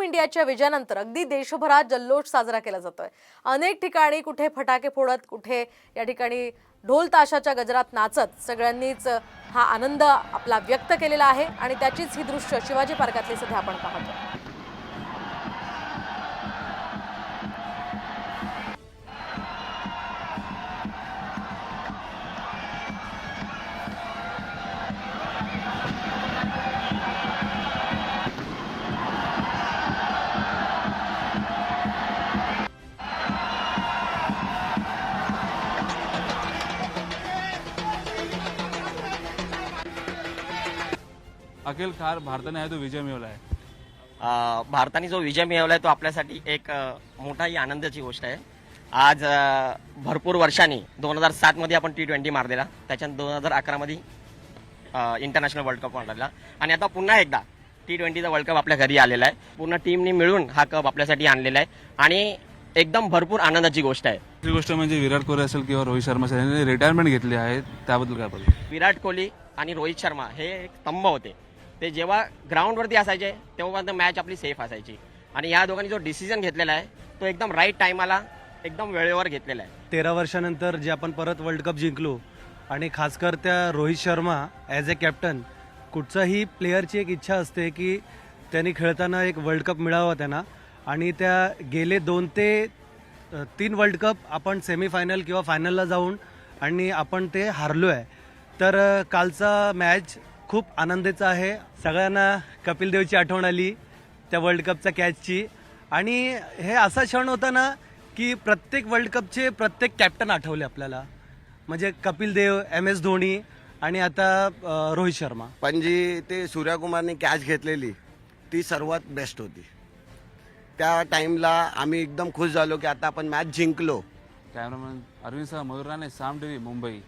इंडियाच्या विजयानंतर अगदी देशभरात जल्लोष साजरा केला जातोय। अनेक ठिकाणी कुठे फटाके फोडत, कुठे या ठिकाणी ढोल ताशाच्या गजरात नाचत सगळ्यांनीच हा आनंद आपला व्यक्त केलेला आहे आणि त्याचीच ही दृश्य शिवाजी पार्कातली सध्या आपण पाहतो। अखिल खार भारताने आहे तो विजय मिळवला आहे। भारताने जो विजय मिळवलाय तो आपल्यासाठी एक मोठाही आनंदाची गोष्ट आहे। आज भरपूर वर्षांनी 2007 मध्ये आपण T20 मारलेला, त्याच्यानंतर 2011 मध्ये इंटरनॅशनल वर्ल्ड कप मारलेला आणि आता पुन्हा एकदा T20चा वर्ल्ड कप आपल्या घरी आलेला आहे। पूर्ण टीमने मिळून हा कप आपल्यासाठी आणलेला आहे आणि एकदम भरपूर आनंदाची गोष्ट आहे। दुसरी गोष्ट म्हणजे विराट कोहली असेल किंवा रोहित शर्मा असेल यांनी रिटायरमेंट घेतली आहे, त्याबद्दल काय बोलू? विराट कोहली आणि रोहित शर्मा हे एक स्तंभ होते। ते जेव्हा ग्राउंडवरती असायचे तेव्हा मॅच आपली सेफ असायची आणि या दोघांनी जो डिसिजन घेतलेला आहे तो एकदम राईट टायमाला एकदम वेळेवर घेतलेला आहे। 13 वर्षानंतर जे आपण परत वर्ल्ड कप जिंकलो आणि खासकर त्या Rohit Sharma as a captain, कुठचाही प्लेअरची एक इच्छा असते की त्यांनी खेळताना एक वर्ल्ड कप मिळावा त्यांना, आणि त्या गेले 2 ते 3 वर्ल्ड कप आपण सेमीफायनल किंवा फायनलला जाऊन आणि आपण ते हारलो आहे। तर कालचा मॅच खूप आनंदाचा आहे। सगळ्यांना कपिल देवची आठवण आली त्या वर्ल्ड कपच्या कॅचची, आणि हे असा क्षण होता ना की प्रत्येक वर्ल्ड कपचे प्रत्येक कॅप्टन आठवले आपल्याला, म्हणजे कपिल देव, MS धोनी आणि आता रोहित शर्मा। पण जी ते सूर्यकुमारने कॅच घेतलेली ती सर्वात बेस्ट होती। त्या टाइमला आम्ही एकदम खुश झालो की आता आपण मॅच जिंकलो। कॅमेरामॅन अरविंद सह मयूर राणे, साम टीव्ही, मुंबई।